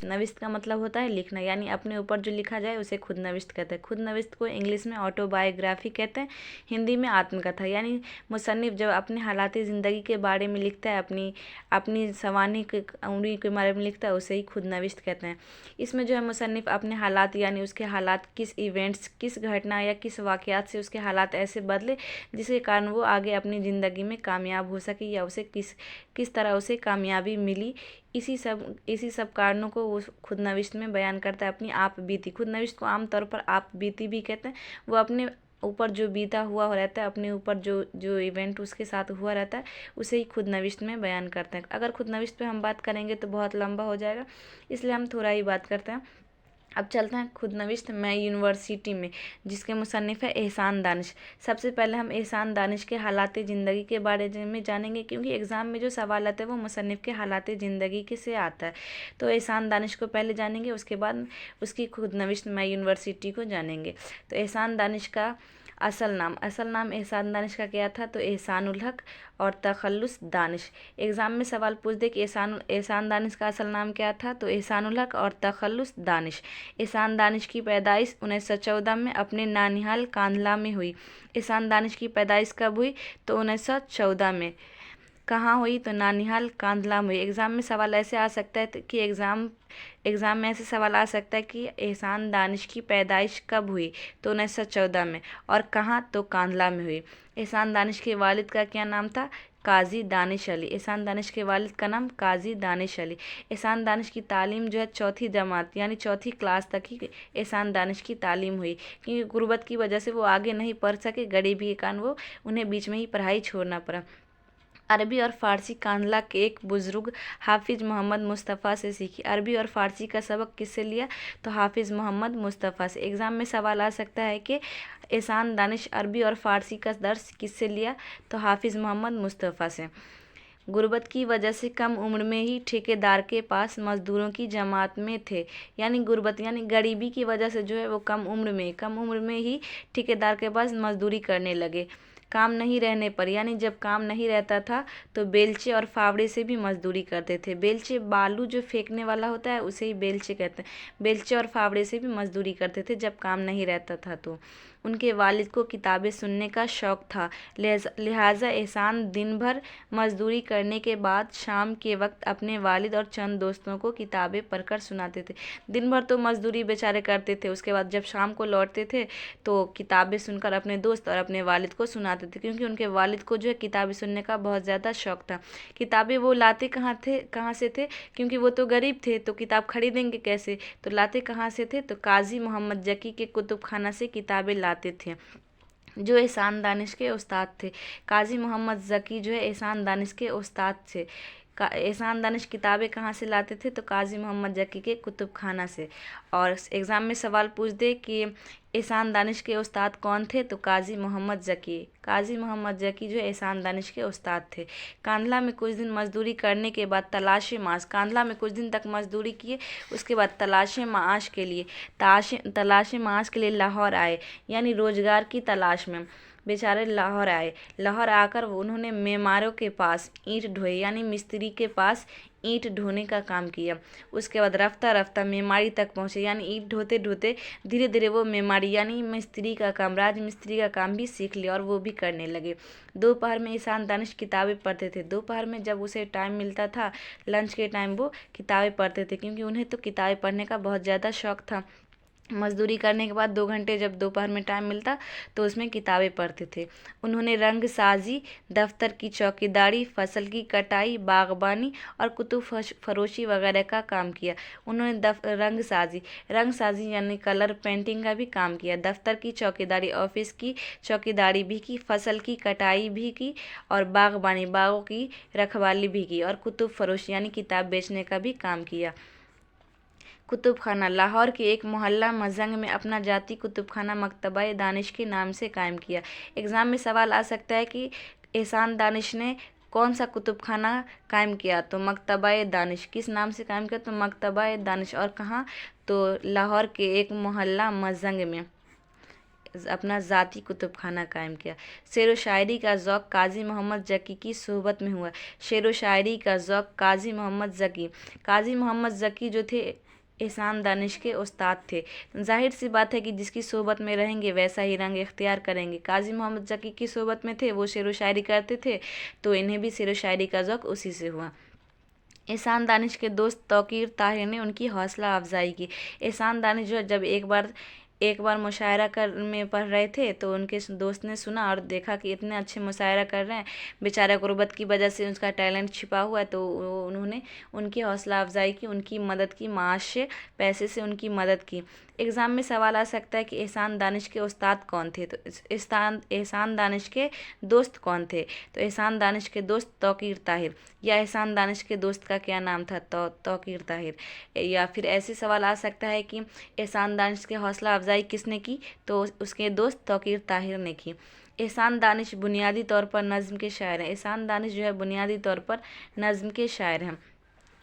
नविश्त का मतलब होता है लिखना, यानी अपने ऊपर जो लिखा जाए उसे खुद नविश्त कहते हैं। खुद नविश्त को इंग्लिश में ऑटोबायोग्राफी कहते हैं, हिंदी में आत्मकथा। यानी मुसन्निफ जब अपने हालाती ज़िंदगी के बारे में लिखता है, अपनी अपनी सवानी के उम्र के बारे में लिखता है, उसे ही खुद नविश्त कहते हैं। इसमें जो है मुसन्निफ अपने हालात यानी उसके हालात, किस इवेंट्स, किस घटना या किस वाक़यात से उसके हालात ऐसे बदले जिसके कारण वो आगे अपनी ज़िंदगी में कामयाब हो सके, या उसे किस तरह उसे कामयाबी मिली, इसी सब कारणों को वो खुद नविश्त में बयान करता है। अपनी आप बीती, खुद नविश्त को आमतौर पर आप बीती भी कहते हैं। वो अपने ऊपर जो बीता हुआ रहता है, अपने ऊपर जो इवेंट उसके साथ हुआ रहता है, उसे ही खुद नविश्त में बयान करते हैं। अगर खुद नविश्त पे हम बात करेंगे तो बहुत लंबा हो जाएगा, इसलिए हम थोड़ा ही बात करते हैं। अब चलते हैं खुद नविश्त मैं यूनिवर्सिटी में, जिसके मुसन्निफ़ है एहसान दानिश। सबसे पहले हम एहसान दानिश के हालात ज़िंदगी के बारे में जानेंगे, क्योंकि एग्ज़ाम में जो सवाल आते हैं वो मुसन्निफ़ के हालात ज़िंदगी के से आता है। तो एहसान दानिश को पहले जानेंगे, उसके बाद उसकी खुद नविश्त मैं यूनिवर्सिटी को जानेंगे। तो एहसान दानिश का असल नाम एहसान दानिश का क्या था? तो एहसानुल हक और तखल्लुस दानिश। एग्ज़ाम में सवाल पूछ दे कि एहसान दानिश का असल नाम क्या था? तो एहसानुल हक और तखल्लुस दानिश। एहसान दानिश की पैदाइश 1914 में अपने नानिहाल कांधला में हुई। एहसान दानिश की पैदाइश कब हुई? तो 1914 में। कहाँ हुई? तो नानिहाल कांधला में हुई। एग्ज़ाम में सवाल ऐसे आ सकता है कि एग्ज़ाम में ऐसे सवाल आ सकता है कि एहसान दानिश की पैदाइश कब हुई? तो 1914 में। और कहाँ? तो कांधला में हुई। एहसान दानिश के वालिद का क्या नाम था? काजी दानिश अली। एहसान दानिश के वालिद का नाम काजी दानिश अली। एहसान दानिश की तालीम जो है चौथी जमात यानी चौथी क्लास तक ही एहसान दानिश की तालीम हुई, क्योंकि गुर्बत की वजह से वो आगे नहीं पढ़ सके, गरीबी के कारण वो उन्हें बीच में ही पढ़ाई छोड़ना पड़ा। अरबी और फ़ारसी कांधला के एक बुज़ुर्ग हाफिज़ मोहम्मद मुस्तफ़ा से सीखी। अरबी और फ़ारसी का सबक किससे लिया? तो हाफिज़ मोहम्मद मुस्तफ़ा से। एग्ज़ाम में सवाल आ सकता है कि एहसान दानिश अरबी और फ़ारसी का दर्स किससे लिया? तो हाफिज़ मोहम्मद मुस्तफ़ा से। गुर्बत की वजह से कम उम्र में ही ठेकेदार के पास मज़दूरों की जमात में थे। यानी गुर्बत यानी गरीबी की वजह से जो है वो कम उम्र में ही ठेकेदार के पास मज़दूरी करने लगे। काम नहीं रहने पर, यानी जब काम नहीं रहता था तो बेलचे और फावड़े से भी मज़दूरी करते थे। बेलचे बालू जो फेंकने वाला होता है उसे ही बेलचे कहते हैं। बेलचे और फावड़े से भी मज़दूरी करते थे जब काम नहीं रहता था। तो उनके वालिद को किताबें सुनने का शौक़ था, लिहाजा एहसान दिन भर मज़दूरी करने के बाद शाम के वक्त अपने वालिद और चंद दोस्तों को किताबें पढ़कर सुनाते थे। दिन भर तो मज़दूरी बेचारे करते थे, उसके बाद जब शाम को लौटते थे तो किताबें सुनकर अपने दोस्त और अपने वालिद को सुनाते थे, क्योंकि उनके वालिद को जो है किताबें सुनने का बहुत ज़्यादा शौक़ था। किताबें वो लाते कहाँ से थे? क्योंकि वो तो गरीब थे, तो किताब खरीदेंगे कैसे? तो लाते कहाँ से थे? तो काजी मोहम्मद जकी के कुतुब खाना से किताबें लाते थे, जो एहसान दानिश के उस्ताद थे। काजी मोहम्मद ज़की जो है एहसान दानिश के उस्ताद थे। एहसान दानिश किताबें कहाँ से लाते थे? तो काजी मोहम्मद ज़की के कुतुब खाना से। और एग्ज़ाम में सवाल पूछ दे कि एहसान दानिश के उस्ताद कौन थे? तो काजी मोहम्मद ज़की। काजी मोहम्मद ज़की जो एहसान दानिश के उस्ताद थे। कांधला में कुछ दिन मज़दूरी करने के बाद तलाश माश, कांधला में कुछ दिन तक मज़दूरी किए, उसके बाद तलाश माश के लिए लाहौर आए, यानी रोज़गार की तलाश में बेचारे लाहौर आए। लाहौर आकर उन्होंने मेमारों के पास ईंट ढोए, यानी मिस्त्री के पास ईंट ढोने का काम किया। उसके बाद रफ्ता रफ्ता मेमारी तक पहुँचे, यानी ईंट ढोते ढोते धीरे धीरे वो मेमारी यानी मिस्त्री का काम, राज मिस्त्री का काम भी सीख लिया और वो भी करने लगे। दोपहर में एहसान दानिश किताबें पढ़ते थे। दोपहर में जब उसे टाइम मिलता था, लंच के टाइम, वो किताबें पढ़ते थे, क्योंकि उन्हें तो किताबें पढ़ने का बहुत ज़्यादा शौक़ था। मज़दूरी करने के बाद 2 घंटे जब दोपहर में टाइम मिलता तो उसमें किताबें पढ़ते थे। उन्होंने रंग साजी, दफ्तर की चौकीदारी, फसल की कटाई, बागबानी और कुतुब फरोशी वगैरह का काम किया। उन्होंने रंग साजी यानी कलर पेंटिंग का भी काम किया, दफ्तर की चौकीदारी, ऑफिस की चौकीदारी भी की, फसल की कटाई भी की और बागबानी, बागों की रखवाली भी की और कुतुब फरोशी यानी किताब बेचने का भी काम किया। कुतुब खाना, लाहौर के एक मोहल्ला मजंग में अपना जाती कुतुब खाना मकतबा दानिश के नाम से कायम किया। एग्ज़ाम में सवाल आ सकता है कि एहसान दानिश ने कौन सा कुतुब खाना कायम किया? तो मकतबा दानिश। किस नाम से कायम किया? तो मकतबा दानिश। और कहाँ? तो लाहौर के एक मोहल्ला मजंग में अपना ज़ाती कुतुब खाना कायम किया। शेर व शायरी का ज़ौक़ काजी मोहम्मद ज़की की सोहबत में हुआ। शेर व शायरी का ज़ौक़ काजी मोहम्मद ज़की जो थे एहसान दानिश के उस्ताद थे। जाहिर सी बात है कि जिसकी सोबत में रहेंगे वैसा ही रंग इख्तियार करेंगे। काजी मोहम्मद जकी की सोबत में थे, वो शेर व शायरी करते थे, तो इन्हें भी शेर व शायरी का ज़ौक़ उसी से हुआ। एहसान दानिश के दोस्त तौकीर ताहिर ने उनकी हौसला अफजाई की। एहसान दानिश जो है जब एक बार मुशायरा कर में पढ़ रहे थे, तो उनके दोस्त ने सुना और देखा कि इतने अच्छे मुशायरा कर रहे हैं, बेचारा गुर्बत की वजह से उसका टैलेंट छिपा हुआ है, तो उन्होंने उनकी हौसला अफजाई की, उनकी मदद की, माश से पैसे से उनकी मदद की। एग्ज़ाम में सवाल आ सकता है कि एहसान दानिश के उस्ताद कौन थे, तो एहसान दानिश के दोस्त कौन थे? तो एहसान दानिश के दोस्त तौकीर ताहिर, या एहसान दानिश के दोस्त का क्या नाम था? तौकीर ताहिर। या फिर ऐसे सवाल आ सकता है कि एहसान दानिश के हौसला अफजाई किसने की? तो उसके दोस्त तौकीर ताहिर ने की। एहसान दानिश बुनियादी तौर पर नज़्म के शायर हैं। एहसान दानिश जो है बुनियादी तौर पर नज़्म के शायर हैं।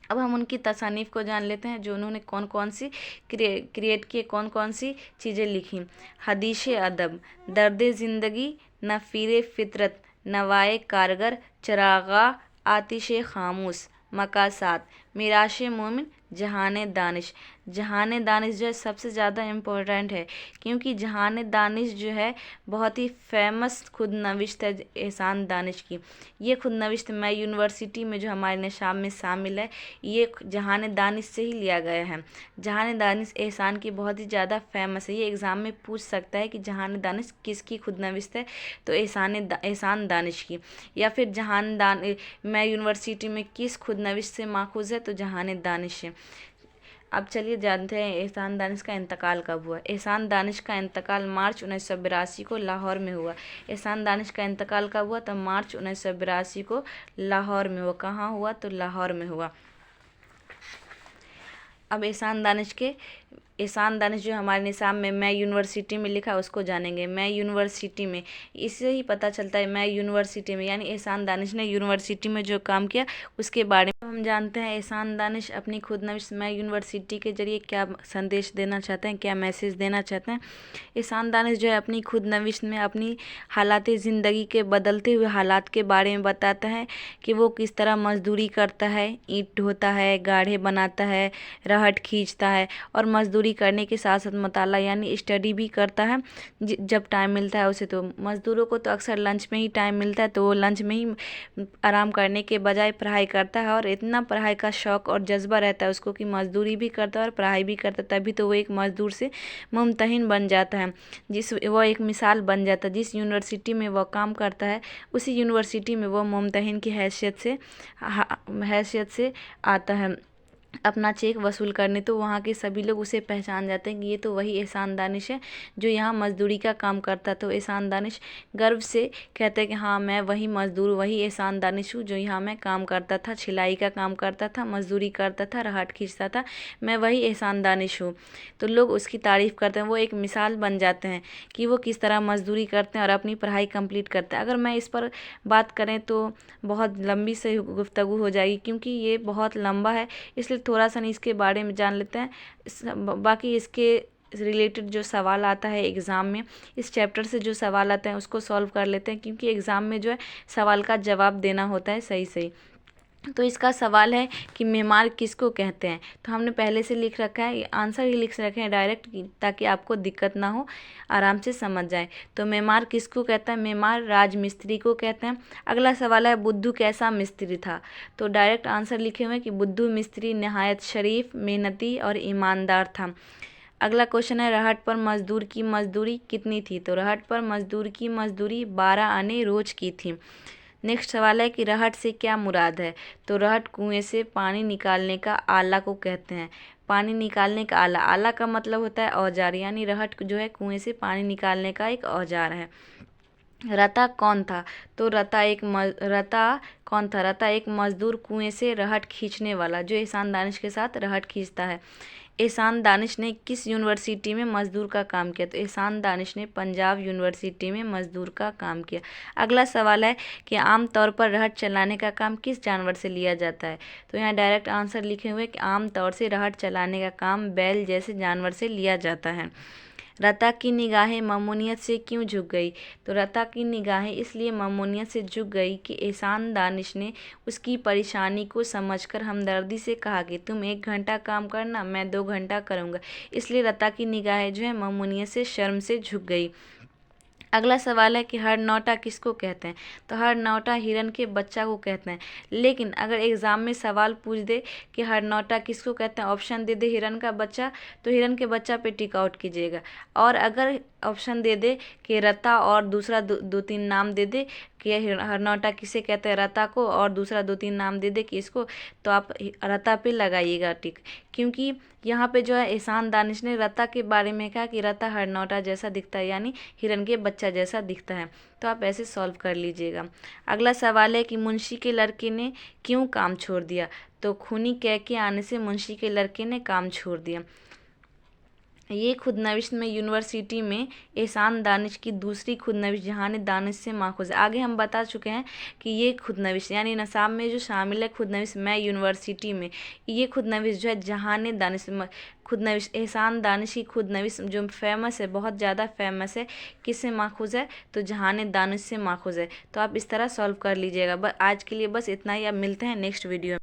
अब हम उनकी तसानीफ़ को जान लेते हैं, जो उन्होंने कौन कौन सी क्रिएट किए, कौन कौन सी चीज़ें लिखी। हदीश अदब, दर्द ज़िंदगी, नफ़ीर फ़ितरत, नवाए कारगर, चरागा, आतिश खामोश, मकासात, मिराश मोमिन, जहान दानिश। जहान दानिश जो है सबसे ज़्यादा इम्पोर्टेंट है, क्योंकि जहान दानिश जो है बहुत ही फेमस खुद नविश्त है एहसान दानिश की। ये खुद नविश्त मैं यूनिवर्सिटी में जो हमारे निशाब में शामिल है, ये जहान दानिश से ही लिया गया है। जहान दानिश एहसान की बहुत ही ज़्यादा फेमस है। ये एग्ज़ाम में पूछ सकता है कि जहान दानिश किसकी खुद नविश्त है, तो एहसान दानिश की। या फिर मैं यूनिवर्सिटी में किस खुद नविश्त से माखूज़ है, तो जहान दानिश से। अब चलिए जानते हैं एहसान दानिश का इंतकाल कब हुआ। एहसान दानिश का इंतकाल मार्च 1982 को लाहौर में हुआ। एहसान दानिश का इंतकाल कब हुआ? तो मार्च 1982 को लाहौर में हुआ। कहाँ हुआ? तो लाहौर में हुआ। अब एहसान दानिश जो हमारे निसाब में मैं यूनिवर्सिटी में लिखा, उसको जानेंगे। मैं यूनिवर्सिटी में, इससे ही पता चलता है मैं यूनिवर्सिटी में, यानी एहसान दानिश ने यूनिवर्सिटी में जो काम किया उसके बारे में हम जानते हैं। एहसान दानिश अपनी खुद नविश मैं यूनिवर्सिटी के जरिए क्या संदेश देना चाहते हैं, क्या मैसेज देना चाहते हैं। एहसान दानिश जो है अपनी खुद नविश में अपनी हालात ज़िंदगी के बदलते हुए हालात के बारे में बताता है कि वो किस तरह मज़दूरी करता है, ईंट ढोता है, गाढ़े बनाता है, रहट खींचता है, और मज़दूरी करने के साथ साथ मताला यानी स्टडी भी करता है जब टाइम मिलता है उसे। तो मज़दूरों को तो अक्सर लंच में ही टाइम मिलता है, तो वो लंच में ही आराम करने के बजाय पढ़ाई करता है, और इतना पढ़ाई का शौक़ और जज्बा रहता है उसको कि मज़दूरी भी करता है और पढ़ाई भी करता है, तभी तो वो एक मज़दूर से मुमतहिन बन जाता है, वो एक मिसाल बन जाता है। जिस यूनिवर्सिटी में वह काम करता है, उसी यूनिवर्सिटी में वो मुमतहिन की हैसियत से आता है अपना चेक वसूल करने। तो वहाँ के सभी लोग उसे पहचान जाते हैं कि ये तो वही एहसान दानिश है जो यहाँ मज़दूरी का काम करता। तो एहसान दानिश गर्व से कहते हैं कि हाँ, मैं वही मज़दूर, वही एहसान दानिश हूँ जो यहाँ मैं काम करता था, छिलाई का काम करता था, मज़दूरी करता था, रहट खींचता था, मैं वही एहसान दानिश हूँ। तो लोग उसकी तारीफ़ करते हैं, वो एक मिसाल बन जाते हैं कि वो किस तरह मज़दूरी करते हैं और अपनी पढ़ाई कंप्लीट करते हैं। अगर मैं इस पर बात करें तो बहुत लंबी से गुफ्तगू हो जाएगी, क्योंकि ये बहुत लंबा है, इसलिए थोड़ा सा इसके बारे में जान लेते हैं। बाकी इसके रिलेटेड जो सवाल आता है एग्ज़ाम में, इस चैप्टर से जो सवाल आते हैं उसको सॉल्व कर लेते हैं, क्योंकि एग्ज़ाम में जो है सवाल का जवाब देना होता है सही सही। तो इसका सवाल है कि मेमार किसको कहते हैं। तो हमने पहले से लिख रखा है, आंसर ही लिख रखे हैं डायरेक्ट, ताकि आपको दिक्कत ना हो, आराम से समझ जाए। तो मेमार किसको कहता है? मेमार राज मिस्त्री को कहते हैं। अगला सवाल है बुद्धू कैसा मिस्त्री था। तो डायरेक्ट आंसर लिखे हुए हैं कि बुद्धू मिस्त्री नहायत शरीफ, मेहनती और ईमानदार था। अगला क्वेश्चन है रहट पर मज़दूर की मज़दूरी कितनी थी। तो रहट पर मज़दूर की मज़दूरी 12 आने रोज़ की थी। नेक्स्ट सवाल है कि रहट से क्या मुराद है। तो रहट कुएं से पानी निकालने का आला को कहते हैं। पानी निकालने का आला, आला का मतलब होता है औजार, यानी रहट जो है कुएं से पानी निकालने का एक औजार है। रता कौन था। तो रता एक मज़दूर कुएं से रहट खींचने वाला, जो एहसान दानिश के साथ रहट खींचता है। एहसान दानिश ने किस यूनिवर्सिटी में मज़दूर का काम किया। तो एहसान दानिश ने पंजाब यूनिवर्सिटी में मज़दूर का काम किया। अगला सवाल है कि आम तौर पर रहट चलाने का काम किस जानवर से लिया जाता है। तो यहाँ डायरेक्ट आंसर लिखे हुए कि आम तौर से रहट चलाने का काम बैल जैसे जानवर से लिया जाता है। रता की निगाहें ममूनियत से क्यों झुक गई? तो रता की निगाहें इसलिए ममूनियत से झुक गई कि एहसान दानिश ने उसकी परेशानी को समझकर हमदर्दी से कहा कि तुम 1 घंटा काम करना, मैं 2 घंटा करूँगा। इसलिए रता की निगाहें जो है ममूनियत से शर्म से झुक गई। अगला सवाल है कि हरनौटा किसको कहते हैं? तो हरनौटा हिरन के बच्चा को कहते हैं। लेकिन अगर एग्ज़ाम में सवाल पूछ दे कि हरनौटा किसको कहते हैं, ऑप्शन दे दे हिरन का बच्चा, तो हिरन के बच्चा पे टिक आउट कीजिएगा। और अगर ऑप्शन दे दे कि रता और दूसरा 2-3 नाम दे दे कि हरनौटा किसे कहते हैं, रता को, और दूसरा 2-3 नाम दे दे कि इसको, तो आप रता पे लगाइएगा टिक। क्योंकि यहाँ पे जो है एहसान दानिश ने रता के बारे में कहा कि रता हरनौटा जैसा दिखता है, यानी हिरन के बच्चा जैसा दिखता है। तो आप ऐसे सॉल्व कर लीजिएगा। अगला सवाल है कि मुंशी के लड़के ने क्यों काम छोड़ दिया? तो खूनी कह के आने से मुंशी के लड़के ने काम छोड़ दिया। ये खुदनविश्त में यूनिवर्सिटी में एहसान दानिश की दूसरी खुदनविश्त जहान दानिश से माखूज है। आगे हम बता चुके हैं कि ये खुदनविश्त यानी नसाब में जो शामिल है खुदनविश्त मैं यूनिवर्सिटी में, ये खुदनविश्त जो है जहान दानिश खुदनविश्त एहसान दानिश की खुदनविश्त जो फेमस है, बहुत ज़्यादा फेमस है, किससे माखूज है? तो जहान दानिश से माखूज है। तो आप इस तरह सॉल्व कर लीजिएगा। बस आज के लिए बस इतना ही। अब मिलते हैं नेक्स्ट वीडियो में।